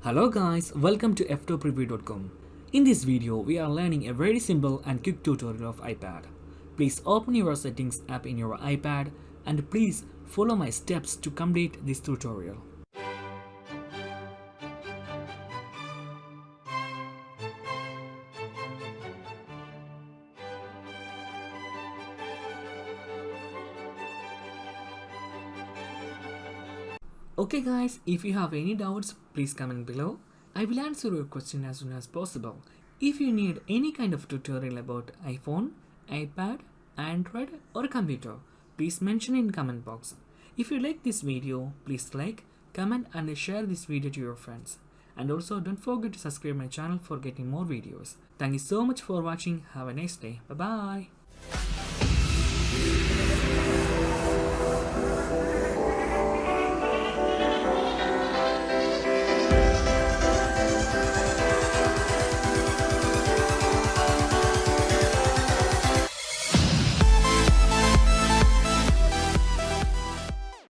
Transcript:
Hello guys, welcome to Ftopreview.com. In this video, we are learning a very simple and quick tutorial of iPad. Please open your settings app in your iPad and please follow my steps to complete this tutorial. Okay guys, if you have any doubts, please comment below. I will answer your question as soon as possible. If you need any kind of tutorial about iPhone, iPad, Android or computer, please mention in comment box. If you like this video, please like, comment and share this video to your friends. And also don't forget to subscribe my channel for getting more videos. Thank you so much for watching. Have a nice day. Bye bye.